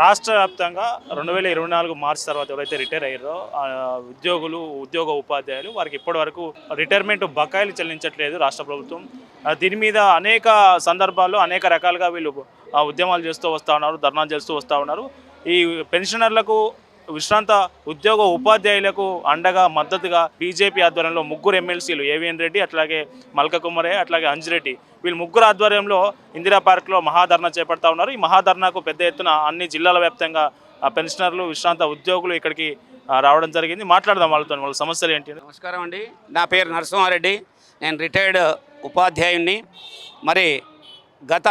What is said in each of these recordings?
రాష్ట్ర వ్యాప్తంగా 2024 మార్చి తర్వాత ఎవరైతే రిటైర్ అయ్యారో ఉద్యోగ ఉపాధ్యాయులు వారికి ఇప్పటి వరకు రిటైర్మెంట్ బకాయిలు చెల్లించట్లేదు రాష్ట్ర ప్రభుత్వం. దీని మీద అనేక సందర్భాల్లో అనేక రకాలుగా వీళ్ళు ఉద్యమాలు చేస్తూ వస్తూ ఉన్నారు, ధర్నాలు చేస్తూ వస్తూ ఉన్నారు. ఈ పెన్షనర్లకు, విశ్రాంత ఉద్యోగ ఉపాధ్యాయులకు అండగా మద్దతుగా బీజేపీ ఆధ్వర్యంలో ముగ్గురు ఎమ్మెల్సీలు ఏవిఎన్ రెడ్డి, అట్లాగే మల్క కుమ్మరయ్య, అట్లాగే అంజిరెడ్డి వీళ్ళు ముగ్గురు ఆధ్వర్యంలో ఇందిరా పార్క్లో మహాధర్నా చేపడతా ఉన్నారు. ఈ మహాధర్నాకు పెద్ద ఎత్తున అన్ని జిల్లాల వ్యాప్తంగా పెన్షనర్లు, విశ్రాంత ఉద్యోగులు ఇక్కడికి రావడం జరిగింది. మాట్లాడదాం వాళ్ళతో, వాళ్ళ సమస్యలు ఏంటి. నమస్కారం అండి, నా పేరు నరసింహారెడ్డి, నేను రిటైర్డ్ ఉపాధ్యాయుడిని. మరి గత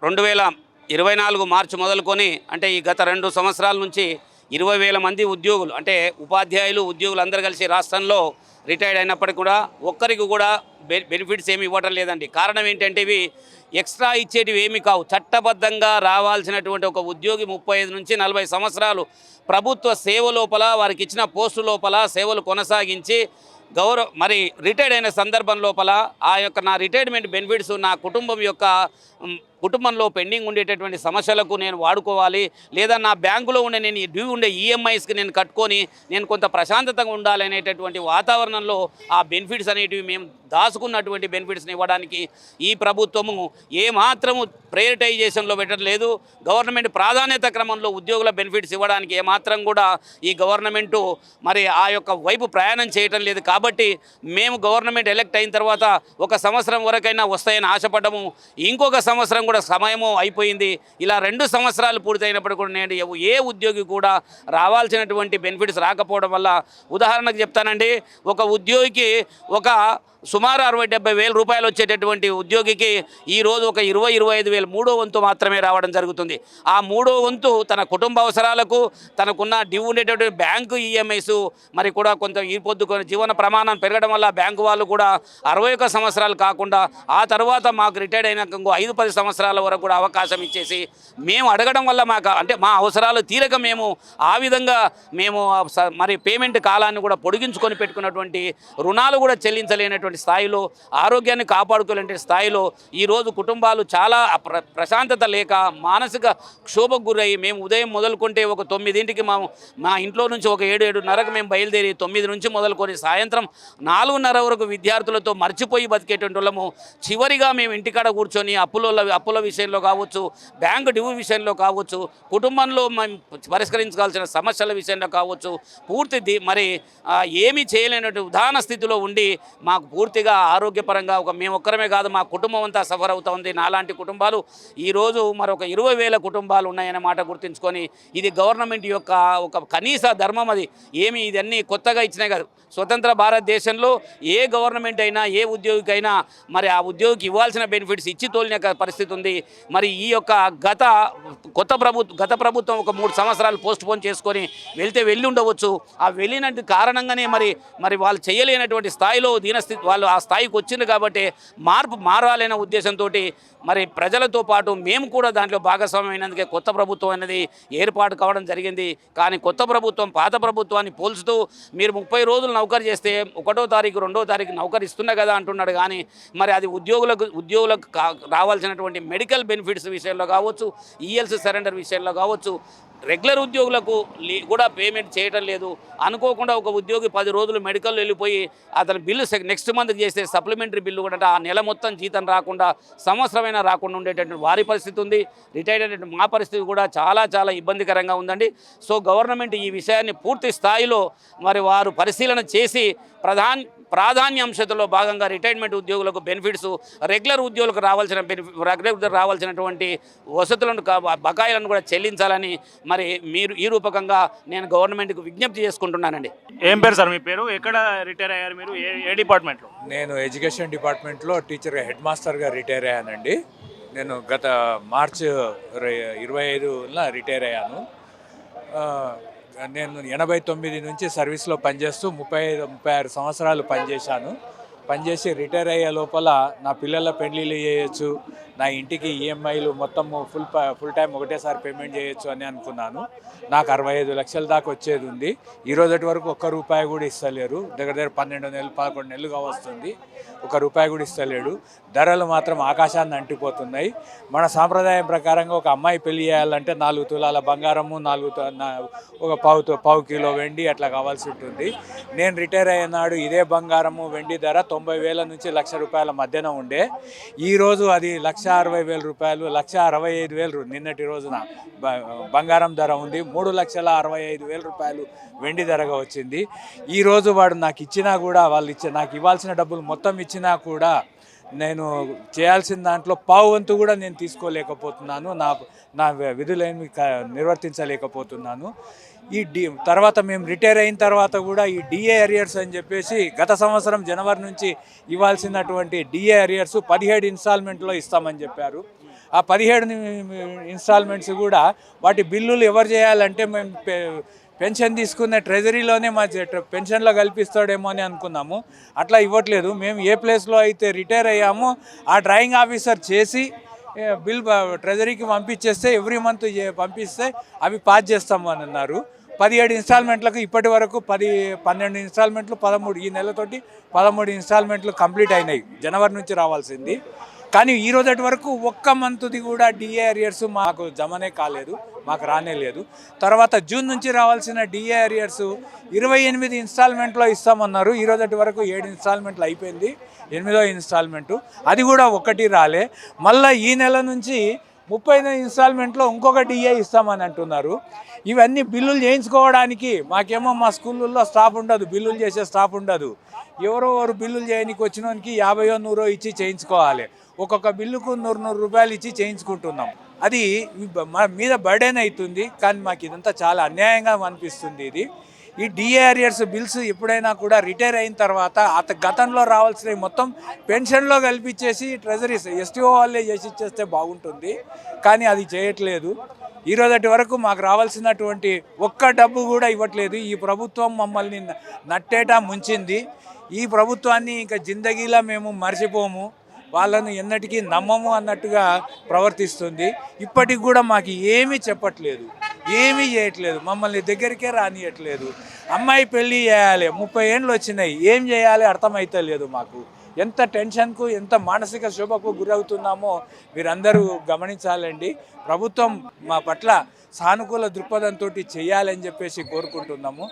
2024 మార్చి మొదలుకొని అంటే ఈ గత 2 సంవత్సరాల నుంచి 20,000 మంది ఉద్యోగులు అంటే ఉపాధ్యాయులు, ఉద్యోగులు అందరూ కలిసి రాష్ట్రంలో రిటైర్డ్ అయినప్పటికీ కూడా ఒక్కరికి కూడా బెనిఫిట్స్ ఏమి ఇవ్వడం లేదండి. కారణం ఏంటంటే ఇవి ఎక్స్ట్రా ఇచ్చేటివి ఏమి కావు. చట్టబద్ధంగా రావాల్సినటువంటి ఒక ఉద్యోగి 35 నుంచి 40 సంవత్సరాలు ప్రభుత్వ సేవ లోపల వారికి ఇచ్చిన పోస్టు లోపల సేవలు కొనసాగించి మరి రిటైర్డ్ అయిన సందర్భం లోపల నా రిటైర్మెంట్ బెనిఫిట్స్ నా కుటుంబంలో పెండింగ్ ఉండేటటువంటి సమస్యలకు నేను వాడుకోవాలి, లేదా నా బ్యాంకులో ఉండే నేను డ్యూ ఉండే ఈఎంఐస్కి నేను కట్టుకొని నేను కొంత ప్రశాంతతగా ఉండాలి అనేటటువంటి వాతావరణంలో ఆ బెనిఫిట్స్ అనేటివి మేము దాచుకున్నటువంటి బెనిఫిట్స్ని ఇవ్వడానికి ఈ ప్రభుత్వము ఏమాత్రము ప్రయారిటైజేషన్లో పెట్టలేదు. గవర్నమెంట్ ప్రాధాన్యత క్రమంలో ఉద్యోగుల బెనిఫిట్స్ ఇవ్వడానికి ఏమాత్రం కూడా ఈ గవర్నమెంటు మరి ఆ యొక్క వైపు ప్రయాణం చేయటం లేదు. కాబట్టి మేము గవర్నమెంట్ ఎలక్ట్ అయిన తర్వాత 1 సంవత్సరం వరకైనా వస్తాయని ఆశపడ్డము. ఇంకొక సంవత్సరం కూడా సమయము అయిపోయింది. ఇలా 2 సంవత్సరాలు పూర్తయినప్పుడు కూడా నేను ఏ ఉద్యోగి కూడా రావాల్సినటువంటి బెనిఫిట్స్ రాకపోవడం వల్ల, ఉదాహరణకు చెప్తానండి, ఒక ఉద్యోగికి సుమారు 60-70 వేల రూపాయలు వచ్చేటటువంటి ఉద్యోగికి ఈరోజు ఒక 20-25 వేలు 3వ వంతు మాత్రమే రావడం జరుగుతుంది. ఆ 3వ వంతు తన కుటుంబ అవసరాలకు, తనకున్న డ్యూ ఉండేటటువంటి బ్యాంకు ఈఎంఐస్ మరి కూడా కొంత ఈ పొద్దు జీవన ప్రమాణం పెరగడం వల్ల బ్యాంకు వాళ్ళు కూడా 61 సంవత్సరాలు కాకుండా ఆ తర్వాత మాకు రిటైర్డ్ అయినాక 5-10 సంవత్సరాల వరకు కూడా అవకాశం ఇచ్చేసి మేము అడగడం వల్ల మా అవసరాలు తీరక మేము ఆ విధంగా మరి పేమెంట్ కాలాన్ని కూడా పొడిగించుకొని పెట్టుకున్నటువంటి రుణాలు కూడా చెల్లించలేనటువంటి స్థాయిలో, ఆరోగ్యాన్ని కాపాడుకోలేని స్థాయిలో ఈరోజు కుటుంబాలు చాలా ప్రశాంతత లేక మానసిక క్షోభకు గురై మేము ఉదయం మొదలుకుంటే ఒక 9ంటికి మా ఇంట్లో నుంచి ఒక 7-7:30కు మేము బయలుదేరి 9 నుంచి మొదలుకొని సాయంత్రం 4:30 వరకు విద్యార్థులతో మర్చిపోయి బతికేటువంటి వాళ్ళము. చివరిగా మేము ఇంటికాడ కూర్చొని అప్పుల విషయంలో కావచ్చు, బ్యాంకు డ్యూ విషయంలో కావచ్చు, కుటుంబంలో మేము పరిష్కరించాల్సిన సమస్యల విషయంలో కావచ్చు, పూర్తి మరి ఏమీ చేయలేనటువంటి ఉదాహరణ స్థితిలో ఉండి మాకు పూర్తిగా ఆరోగ్యపరంగా మేము ఒక్కరమే కాదు, మా కుటుంబం అంతా సఫర్ అవుతుంది. నాలాంటి కుటుంబాలు ఈరోజు మరొక 20,000 కుటుంబాలు ఉన్నాయనే మాట గుర్తుంచుకొని, ఇది గవర్నమెంట్ యొక్క ఒక కనీస ధర్మం. అది ఇదన్నీ కొత్తగా ఇచ్చినాయి కాదు. స్వతంత్ర భారతదేశంలో ఏ గవర్నమెంట్ అయినా ఏ ఉద్యోగికైనా మరి ఆ ఉద్యోగికి ఇవ్వాల్సిన బెనిఫిట్స్ ఇచ్చి తోలిన పరిస్థితి ఉంది. మరి ఈ యొక్క గత ప్రభుత్వం ఒక 3 సంవత్సరాలు పోస్ట్ పోన్ చేసుకొని వెళ్ళి ఉండవచ్చు. ఆ వెళ్ళినట్టు కారణంగానే మరి వాళ్ళు చేయలేనటువంటి స్థాయిలో దీనస్థితి వాళ్ళు ఆ స్థాయికి వచ్చింది. కాబట్టి మారాలనే ఉద్దేశంతో మరి ప్రజలతో పాటు మేము కూడా దాంట్లో భాగస్వామ్యమైనందుకే కొత్త ప్రభుత్వం అనేది ఏర్పాటు కావడం జరిగింది. కానీ కొత్త ప్రభుత్వం పాత ప్రభుత్వాన్ని పోల్చుతూ మీరు 30 రోజులు నౌకరు చేస్తే 1వ తారీఖు 2వ తారీఖు నౌకరు ఇస్తున్నా కదా అంటున్నాడు. కానీ మరి అది ఉద్యోగులకు రావాల్సినటువంటి మెడికల్ బెనిఫిట్స్ విషయంలో కావచ్చు, ఈఎల్సీ సరెండర్ విషయంలో కావచ్చు, రెగ్యులర్ ఉద్యోగులకు కూడా పేమెంట్ చేయటం లేదు. అనుకోకుండా ఒక ఉద్యోగి 10 రోజులు మెడికల్లో వెళ్ళిపోయి అతని బిల్లు నెక్స్ట్ మంత్ చేస్తే సప్లిమెంటరీ బిల్లు కూడా ఆ నెల మొత్తం జీతం రాకుండా, సంవత్సరమైనా రాకుండా ఉండేటటువంటి వారి పరిస్థితి ఉంది. రిటైర్డ్ అయినటువంటి మా పరిస్థితి కూడా చాలా చాలా ఇబ్బందికరంగా ఉందండి. సో గవర్నమెంట్ ఈ విషయాన్ని పూర్తి స్థాయిలో మరి వారు పరిశీలన చేసి ప్రాధాన్యాంశంలో భాగంగా రిటైర్మెంట్ ఉద్యోగులకు బెనిఫిట్స్, రెగ్యులర్ ఉద్యోగులకు రావాల్సినటువంటి వసతులను, బకాయిలను కూడా చెల్లించాలని మరి ఈ రూపకంగా నేను గవర్నమెంట్కి విజ్ఞప్తి చేసుకుంటున్నానండి. ఏం పేరు సార్ మీ పేరు? ఎక్కడ రిటైర్ అయ్యారు మీరు? ఏ డిపార్ట్మెంట్లో? నేను ఎడ్యుకేషన్ డిపార్ట్మెంట్లో టీచర్గా, హెడ్ మాస్టర్గా రిటైర్ అయ్యానండి. నేను గత మార్చి 25న రిటైర్ అయ్యాను. నేను 89 నుంచి సర్వీస్లో పనిచేస్తూ 35-36 సంవత్సరాలు పనిచేశాను. పనిచేసి రిటైర్ అయ్యే లోపల నా పిల్లల పెళ్ళిళ్ళు చేయొచ్చు, నా ఇంటికి ఈఎంఐలు మొత్తం ఫుల్ టైం ఒకటేసారి పేమెంట్ చేయొచ్చు అని అనుకున్నాను. నాకు 65 లక్షల దాకా వచ్చేది ఉంది. ఈ రోజటి వరకు ఒక్క రూపాయి కూడా ఇస్తలేరు. దగ్గర దగ్గర 12 నెలలు 11 నెలలుగా వస్తుంది. ఒక రూపాయి కూడా ఇస్తలేడు. ధరలు మాత్రం ఆకాశాన్ని అంటిపోతున్నాయి. మన సాంప్రదాయం ప్రకారంగా ఒక అమ్మాయి పెళ్లి చేయాలంటే 4 తులాల బంగారము, ఒక పావు కిలో వెండి అట్లా కావాల్సి ఉంటుంది. నేను రిటైర్ అయినాడు ఇదే బంగారము వెండి ధర 90,000 నుంచి ₹1,00,000 మధ్యన ఉండే. ఈరోజు అది ₹1,60,000, ₹1,65,000 నిన్నటి రోజున బంగారం ధర ఉంది. ₹3,65,000 వెండి ధరగా వచ్చింది. ఈరోజు వాడు నాకు ఇచ్చినా కూడా నాకు ఇవ్వాల్సిన డబ్బులు మొత్తం ఇచ్చినా కూడా నేను చేయాల్సిన దాంట్లో పావు వంతు కూడా నేను తీసుకోలేకపోతున్నాను. నా విధులేమి నిర్వర్తించలేకపోతున్నాను. తర్వాత మేము రిటైర్ అయిన తర్వాత కూడా ఈ డిఏ అరియర్స్ అని చెప్పేసి గత సంవత్సరం జనవరి నుంచి ఇవ్వాల్సినటువంటి డిఏ అరియర్స్ 17 ఇన్స్టాల్మెంట్లో ఇస్తామని చెప్పారు. ఆ 17 ఇన్స్టాల్మెంట్స్ కూడా వాటి బిల్లులు ఎవరు చేయాలంటే మేము పెన్షన్ తీసుకునే ట్రెజరీలోనే మా పెన్షన్లో కల్పిస్తాడేమో అని అనుకున్నాము. అట్లా ఇవ్వట్లేదు. మేము ఏ ప్లేస్లో అయితే రిటైర్ అయ్యామో ఆ డ్రాయింగ్ ఆఫీసర్ చేసి బిల్ ట్రెజరీకి పంపించేస్తే ఎవ్రీ మంత్ పంపిస్తే అవి పాస్ చేస్తాము అని అన్నారు. 17 ఇన్స్టాల్మెంట్లకు ఇప్పటి వరకు 12 ఇన్స్టాల్మెంట్లు 13 ఈ నెలతోటి 13 ఇన్స్టాల్మెంట్లు కంప్లీట్ అయినాయి. జనవరి నుంచి రావాల్సింది. కానీ ఈ రోజటి వరకు ఒక్క మంత్ది కూడా డిఏ అరియర్స్ మాకు జమనే కాలేదు, మాకు రానే లేదు. తర్వాత జూన్ నుంచి రావాల్సిన డిఏ అరియర్స్ 28 ఇన్స్టాల్మెంట్లో ఇస్తామన్నారు. ఈ రోజటి వరకు 7 ఇన్స్టాల్మెంట్లు అయిపోయింది. 8వ ఇన్స్టాల్మెంటు అది కూడా ఒకటి రాలే. మళ్ళీ ఈ నెల నుంచి 30 ఇన్స్టాల్మెంట్లో ఇంకొక డిఏ ఇస్తామని అంటున్నారు. ఇవన్నీ బిల్లులు చేయించుకోవడానికి మాకేమో మా స్కూళ్ళల్లో స్టాఫ్ ఉండదు, బిల్లులు చేసే స్టాఫ్ ఉండదు. ఎవరో బిల్లులు చేయడానికి వచ్చినోనికి 50-100 ఇచ్చి చేయించుకోవాలి. ఒక్కొక్క బిల్లుకు 100 రూపాయలు ఇచ్చి చేయించుకుంటున్నాం. అది మా మీద బర్డెన్ అవుతుంది. కానీ మాకు ఇదంతా చాలా అన్యాయంగా అనిపిస్తుంది. ఈ డిఏ అరియర్స్ బిల్స్ ఎప్పుడైనా కూడా రిటైర్ అయిన తర్వాత గతంలో రావాల్సినవి మొత్తం పెన్షన్లో కల్పించేసి ట్రెజరీస్ ఎస్టీఓ వాళ్ళే చేసి ఇచ్చేస్తే బాగుంటుంది. కానీ అది చేయట్లేదు. ఈ రోజటి వరకు మాకు రావాల్సినటువంటి ఒక్క డబ్బు కూడా ఇవ్వట్లేదు. ఈ ప్రభుత్వం మమ్మల్ని నట్టేటా ముంచింది. ఈ ప్రభుత్వాన్ని ఇంకా జిందగీలా మేము మర్చిపోము, వాళ్ళను ఎన్నటికీ నమ్మము అన్నట్టుగా ప్రవర్తిస్తుంది. ఇప్పటికి కూడా మాకు ఏమీ చెప్పట్లేదు, ఏమీ చేయట్లేదు, మమ్మల్ని దగ్గరికే రానియట్లేదు. అమ్మాయి పెళ్ళి చేయాలి, 30 ఏళ్ళు వచ్చినాయి, ఏం చేయాలి అర్థమవుతలేదు. మాకు ఎంత టెన్షన్కు ఎంత మానసిక శోభకు గురవుతున్నామో మీరందరూ గమనించాలండి. ప్రభుత్వం మా పట్ల సానుకూల దృక్పథంతో చేయాలని చెప్పేసి కోరుకుంటున్నాము.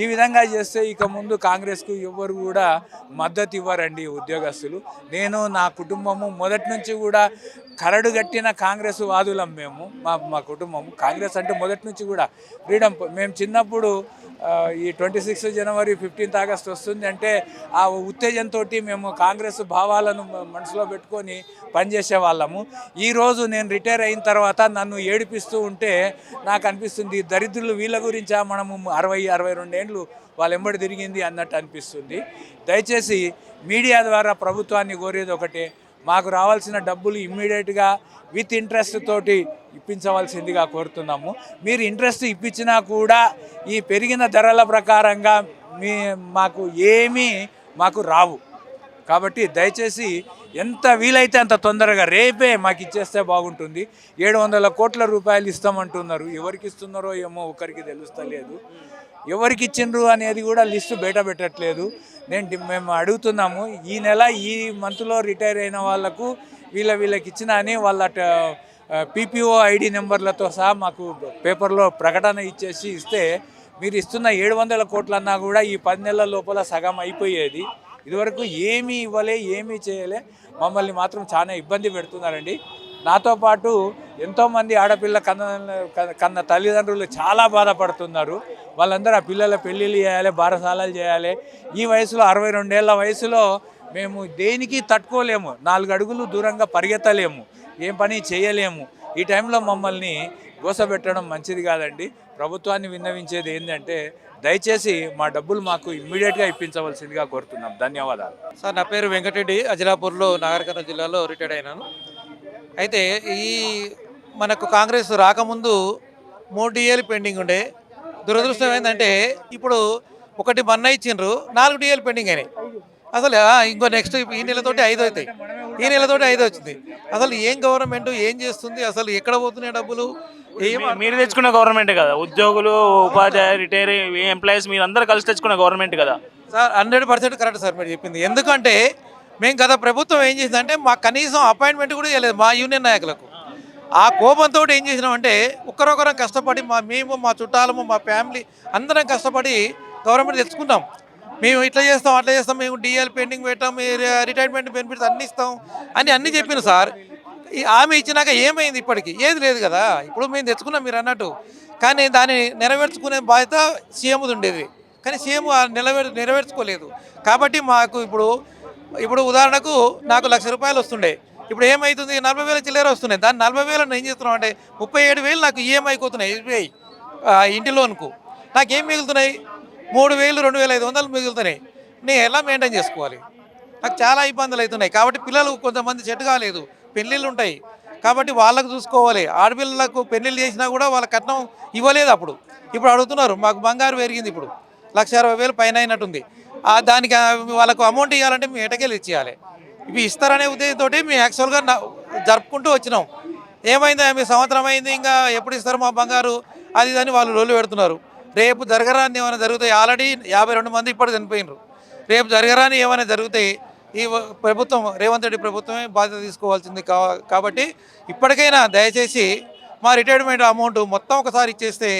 ఈ విధంగా చేస్తే ఇక ముందు కాంగ్రెస్కు ఎవ్వరు కూడా మద్దతు ఇవ్వరండి ఉద్యోగస్తులు. నేను నా కుటుంబము మొదటి నుంచి కూడా కరడుగట్టిన కాంగ్రెస్ వాదులం. మేము మా కుటుంబము కాంగ్రెస్ అంటే మొదటి నుంచి కూడా ఫ్రీడమ్. మేము చిన్నప్పుడు ఈ 26 జనవరి 15 ఆగస్ట్ వస్తుంది అంటే ఆ ఉత్తేజంతో మేము కాంగ్రెస్ భావాలను మనసులో పెట్టుకొని పనిచేసే వాళ్ళము. ఈరోజు నేను రిటైర్ అయిన తర్వాత నన్ను ఏడిపిస్తూ ఉంటే నాకు అనిపిస్తుంది, దరిద్రులు వీళ్ళ గురించా మనము 60-62 ఏళ్ళు వాళ్ళ ఎంబడి తిరిగింది అన్నట్టు అనిపిస్తుంది. దయచేసి మీడియా ద్వారా ప్రభుత్వాన్ని కోరేది ఒకటే, మాకు రావాల్సిన డబ్బులు ఇమ్మీడియట్గా విత్ ఇంట్రెస్ట్ తోటి ఇప్పించవలసిందిగా కోరుతున్నాము. మీరు ఇంట్రెస్ట్ ఇప్పించినా కూడా ఈ పెరిగిన ధరల ప్రకారంగా మాకు రావు. కాబట్టి దయచేసి ఎంత వీలైతే అంత తొందరగా రేపే మాకు ఇచ్చేస్తే బాగుంటుంది. 700 కోట్ల రూపాయలు ఇస్తామంటున్నారు. ఎవరికి ఇస్తున్నారో ఏమో ఒకరికి తెలుస్తలేదు. ఎవరికి ఇచ్చిండ్రు అనేది కూడా లిస్టు బయట పెట్టట్లేదు. మేము అడుగుతున్నాము, ఈ నెల ఈ మంత్లో రిటైర్ అయిన వాళ్లకు వీళ్ళకి ఇచ్చిన అని వాళ్ళ పీపీఓ ఐడి నెంబర్లతో సహా మాకు పేపర్లో ప్రకటన ఇస్తే మీరు ఇస్తున్న 700 కోట్లన్నా కూడా ఈ 10 నెలల లోపల సగం అయిపోయేది. ఇదివరకు ఏమీ ఇవ్వలే, ఏమీ చేయలే. మమ్మల్ని మాత్రం చాలా ఇబ్బంది పెడుతున్నారండి. నాతో పాటు ఎంతోమంది ఆడపిల్ల కన్న తల్లిదండ్రులు చాలా బాధపడుతున్నారు. వాళ్ళందరూ ఆ పిల్లల పెళ్ళిళ్ళు చేయాలి, బారసాలాలు చేయాలి. ఈ వయసులో 62 ఏళ్ల వయసులో మేము దేనికి తట్టుకోలేము, 4 అడుగులు దూరంగా పరిగెత్తలేము, ఏం పని చేయలేము. ఈ టైంలో మమ్మల్ని గోసపెట్టడం మంచిది కాదండి. ప్రభుత్వాన్ని విన్నవించేది ఏంటంటే దయచేసి మా డబ్బులు మాకు ఇమ్మీడియట్గా ఇప్పించవలసిందిగా కోరుతున్నాం. ధన్యవాదాలు. సార్, నా పేరు వెంకటరెడ్డి, అజిలాపూర్లో నాగర్ జిల్లాలో రిటైర్డ్ అయినాను. అయితే మనకు కాంగ్రెస్ రాకముందు 3 డిఏలు పెండింగ్ ఉండే. దురదృష్టం ఏంటంటే ఇప్పుడు 1 మన్నా ఇచ్చిండ్రు, 4 డిఏలు పెండింగ్ అయినాయి. అసలు ఇంకో నెక్స్ట్ ఈ నెలతోటి 5 అవుతాయి, ఈ నెలతోటి 5 వచ్చింది. అసలు ఏం గవర్నమెంట్ ఏం చేస్తుంది, అసలు ఎక్కడ పోతున్నాయి డబ్బులు ఏం మీరు తెచ్చుకున్న గవర్నమెంట్ కదా, ఉద్యోగులు ఉపాధ్యాయ రిటైర్ ఎంప్లాయీస్ మీరు అందరూ కలిసి తెచ్చుకున్న గవర్నమెంట్ కదా సార్. 100% కరెక్ట్ సార్ మీరు చెప్పింది. ఎందుకంటే మేము గత ప్రభుత్వం ఏం చేసిందంటే మాకు కనీసం అపాయింట్మెంట్ కూడా ఇవ్వలేదు మా యూనియన్ నాయకులకు. ఆ కోపంతో ఏం చేసినామంటే ఒకరొకరం కష్టపడి మేము మా చుట్టాలము మా ఫ్యామిలీ అందరం కష్టపడి గవర్నమెంట్ తెచ్చుకున్నాం. మేము ఇట్లా చేస్తాం అట్లా చేస్తాం, మేము డిఎల్ పెండింగ్ పెట్టాం, రిటైర్మెంట్ బెనిఫిట్స్ అన్నీ ఇస్తాం అని అన్నీ చెప్పిన సార్. ఆమె ఇచ్చినాక ఏమైంది? ఇప్పటికి ఏది లేదు కదా. ఇప్పుడు మేము తెచ్చుకున్నాం మీరు అన్నట్టు, కానీ దాన్ని నెరవేర్చుకునే బాధ్యత సీఎంది ఉండేది, కానీ సీఎం నెరవేర్చుకోలేదు. కాబట్టి మాకు ఇప్పుడు ఉదాహరణకు నాకు ₹1,00,000 వస్తుండే, ఇప్పుడు ఏమవుతుంది 40,000 చిల్లర వస్తున్నాయి. దాన్ని 40,000 ఏం చేస్తున్నాం అంటే 37,000 నాకు ఈఎంఐ అవుతున్నాయి ఎస్బీఐ ఇంటి లోన్కు. నాకేం మిగులుతున్నాయి? 3,000 2,500 మిగులుతున్నాయి. నేను ఎలా మెయింటైన్ చేసుకోవాలి? నాకు చాలా ఇబ్బందులు అవుతున్నాయి. కాబట్టి పిల్లలు కొంతమంది సెట్ కాలేదు, పెళ్ళిళ్ళు ఉంటాయి కాబట్టి వాళ్ళకు చూసుకోవాలి. ఆడపిల్లలకు పెళ్ళిళ్ళు చేసినా కూడా వాళ్ళ కట్నం ఇవ్వలేదు. ఇప్పుడు అడుగుతున్నారు మాకు బంగారు పెరిగింది, ఇప్పుడు 1,60,000 పైన అయినట్టుంది. దానికి వాళ్ళకు అమౌంట్ ఇవ్వాలంటే మేము ఎటకెళ్ళి ఇచ్చేయాలి. ఇవి ఇస్తారనే ఉద్దేశంతో మేము యాక్చువల్గా జరుపుకుంటూ వచ్చినాం. ఏమైంది మీ సంవత్సరం అయింది, ఇంకా ఎప్పుడు ఇస్తారు మా బంగారు అది అని వాళ్ళు రోజులు పెడుతున్నారు. రేపు జరగరాని ఏమైనా జరుగుతాయి. ఆల్రెడీ 52 మంది ఇప్పుడు చనిపోయినారు. రేపు జరగరాని ఏమైనా జరుగుతాయి, ఈ ప్రభుత్వం రేవంత్ రెడ్డి ప్రభుత్వమే బాధ్యత తీసుకోవాల్సింది. కాబట్టి ఇప్పటికైనా దయచేసి మా రిటైర్మెంట్ అమౌంట్ మొత్తం ఒకసారి ఇచ్చేస్తే,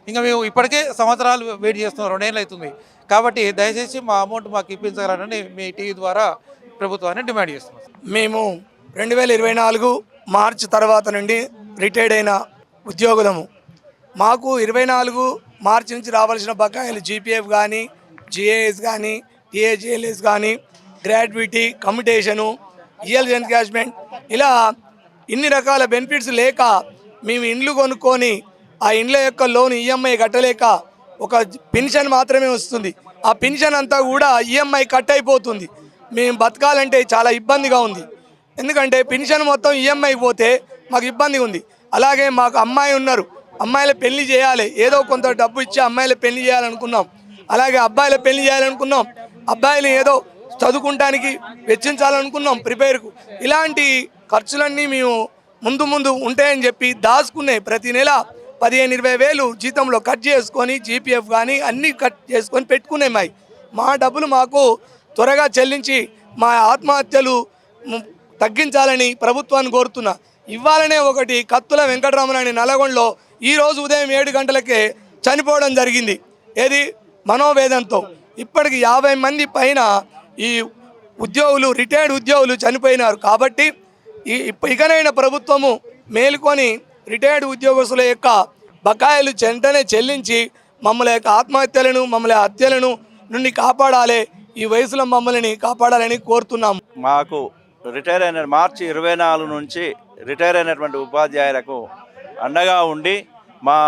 ఇంకా మేము ఇప్పటికే సంవత్సరాలు వెయిట్ చేస్తున్నాం, 2 ఏళ్ళు అవుతుంది. కాబట్టి దయచేసి మా అమౌంట్ మాకు ఇప్పించాలని మీ టీవీ ద్వారా ప్రభుత్వాన్ని డిమాండ్ చేస్తున్నాం. మేము 2024 మార్చి తర్వాత నుండి రిటైర్డ్ అయిన ఉద్యోగులము. మాకు 24 మార్చి నుంచి రావాల్సిన బకాయిలు జీపీఎఫ్ కానీ, జిఏఎస్ కానీ, టీఏజిఎల్ఎస్ కానీ, గ్రాడ్యుటీ, కమ్యుటేషను, ఈఎల్ ఎన్కాష్మెంట్, ఇలా ఇన్ని రకాల బెనిఫిట్స్ లేక మేము ఇండ్లు కొనుక్కొని ఆ ఇండ్ల యొక్క లోన్ ఈఎంఐ కట్టలేక ఒక పెన్షన్ మాత్రమే వస్తుంది. ఆ పెన్షన్ అంతా కూడా ఈఎంఐ కట్ అయిపోతుంది. మేము బతకాలంటే చాలా ఇబ్బందిగా ఉంది. ఎందుకంటే పెన్షన్ మొత్తం ఈఎంఐ పోతే మాకు ఇబ్బందిగా ఉంది. అలాగే మాకు అమ్మాయి ఉన్నారు, అమ్మాయిల పెళ్లి చేయాలి, ఏదో కొంత డబ్బు ఇచ్చి అమ్మాయిల పెళ్లి చేయాలనుకున్నాం. అలాగే అబ్బాయిల పెళ్లి చేయాలనుకున్నాం, అబ్బాయిలు ఏదో చదువుకుంటానికి వెచ్చించాలనుకున్నాం ప్రిపేర్కు. ఇలాంటి ఖర్చులన్నీ మేము ముందు ఉంటాయని చెప్పి దాచుకునే ప్రతి నెల 15-20 వేలు జీతంలో కట్ చేసుకొని జీపీఎఫ్ కానీ అన్నీ కట్ చేసుకొని పెట్టుకునే మా డబ్బులు మాకు త్వరగా చెల్లించి మా ఆత్మహత్యలు తగ్గించాలని ప్రభుత్వాన్ని కోరుతున్నా. ఇవ్వాలనే ఒకటి కత్తుల వెంకటరమణ అని నల్గొండలో ఈరోజు ఉదయం 7 గంటలకే చనిపోవడం జరిగింది. ఏది మనోవేదంతో. ఇప్పటికి 50 మంది పైన ఈ ఉద్యోగులు రిటైర్డ్ ఉద్యోగులు చనిపోయినారు. కాబట్టి ఇకనైనా ప్రభుత్వము మేలుకొని రిటైర్డ్ ఉద్యోగస్తుల యొక్క బకాయిలు వెంటనే చెల్లించి మమ్మల్ని యొక్క ఆత్మహత్యలను మమ్మల్ని హత్యలను నుండి కాపాడాలి, ఈ వయసులో మమ్మల్ని కాపాడాలని కోరుతున్నాము. మాకు రిటైర్ అయిన మార్చి 24 నుంచి రిటైర్ అయినటువంటి ఉపాధ్యాయులకు అండగా ఉండి మా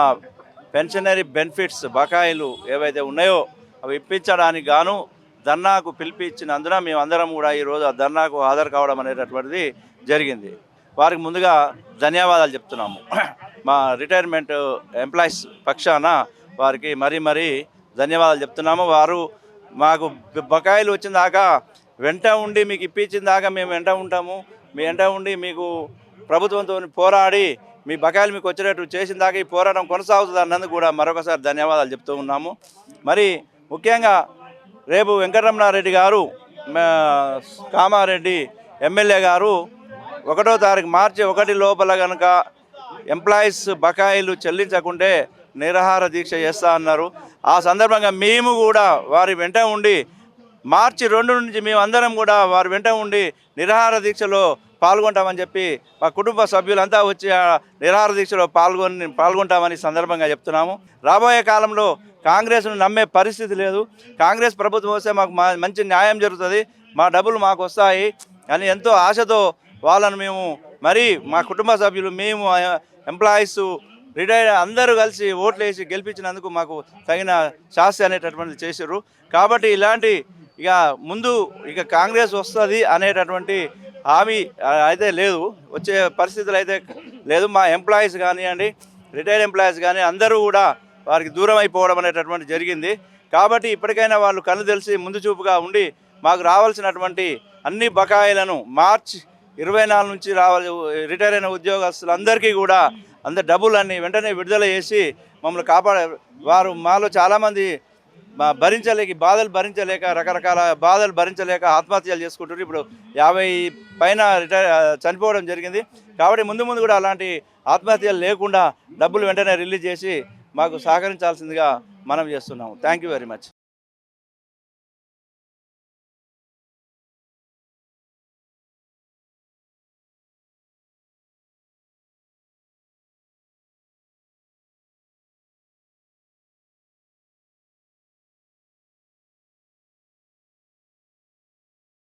పెన్షనరీ బెనిఫిట్స్ బకాయిలు ఏవైతే ఉన్నాయో అవి ఇప్పించడానికి గాను ధర్నాకు పిలిపించినందున మేమందరం కూడా ఈరోజు ఆ ధర్నాకు హాజరు కావడం అనేటటువంటిది జరిగింది. వారికి ముందుగా ధన్యవాదాలు చెప్తున్నాము. మా రిటైర్మెంట్ ఎంప్లాయీస్ పక్షాన వారికి మరీ ధన్యవాదాలు చెప్తున్నాము. వారు మాకు బకాయిలు వచ్చిన దాకా వెంట ఉండి మీకు ఇప్పించిన దాకా మేము వెంట ఉంటాము, మీ వెంట ఉండి మీకు ప్రభుత్వంతో పోరాడి మీ బకాయిలు మీకు వచ్చేటట్టు చేసిన దాకా ఈ పోరాటం కొనసాగుతుంది అన్నందుకు కూడా మరొకసారి ధన్యవాదాలు చెప్తూ ఉన్నాము. మరి ముఖ్యంగా రేపు వెంకటరమణారెడ్డి గారు కామారెడ్డి ఎమ్మెల్యే గారు 1వ తారీఖు మార్చి 1 లోపల కనుక ఎంప్లాయీస్ బకాయిలు చెల్లించకుంటే నిరాహార దీక్ష చేస్తా అన్నారు. ఆ సందర్భంగా మేము కూడా వారి వెంట ఉండి మార్చి 2 నుంచి మేమందరం కూడా వారి వెంట ఉండి నిరాహార దీక్షలో పాల్గొంటామని చెప్పి మా కుటుంబ సభ్యులంతా వచ్చి ఆ నిరాహార దీక్షలో పాల్గొంటామని సందర్భంగా చెప్తున్నాము. రాబోయే కాలంలో కాంగ్రెస్ను నమ్మే పరిస్థితి లేదు. కాంగ్రెస్ ప్రభుత్వం వస్తే మాకు మంచి న్యాయం జరుగుతుంది, మా డబ్బులు మాకు వస్తాయి అని ఎంతో ఆశతో వాళ్ళను మేము మా కుటుంబ సభ్యులు మేము ఎంప్లాయీస్ రిటైర్ అందరూ కలిసి ఓట్లు వేసి గెలిపించినందుకు మాకు తగిన శాస్తి అనేటటువంటిది చేశారు. కాబట్టి ఇలాంటి ముందు కాంగ్రెస్ వస్తుంది అనేటటువంటి హామీ అయితే లేదు, వచ్చే పరిస్థితులు అయితే లేదు. మా ఎంప్లాయీస్ కానివ్వండి, రిటైర్డ్ ఎంప్లాయీస్ కానీ అందరూ కూడా వారికి దూరం అయిపోవడం అనేటటువంటి జరిగింది. కాబట్టి ఇప్పటికైనా వాళ్ళు కళ్ళు తెలిసి ముందు చూపుగా ఉండి మాకు రావాల్సినటువంటి అన్ని బకాయిలను మార్చి 24 నుంచి రిటైర్ అయిన ఉద్యోగస్తులందరికీ కూడా డబ్బులన్నీ వెంటనే విడుదల చేసి మమ్మల్ని వారు మాలో చాలామంది బాధలు భరించలేక రకరకాల బాధలు భరించలేక ఆత్మహత్యలు చేసుకుంటారు. ఇప్పుడు 50 పైన చనిపోవడం జరిగింది. కాబట్టి ముందు ముందు కూడా అలాంటి ఆత్మహత్యలు లేకుండా డబ్బులు వెంటనే రిలీజ్ చేసి మాకు సహకరించాల్సిందిగా మనం చేస్తున్నాము. Thank you very much.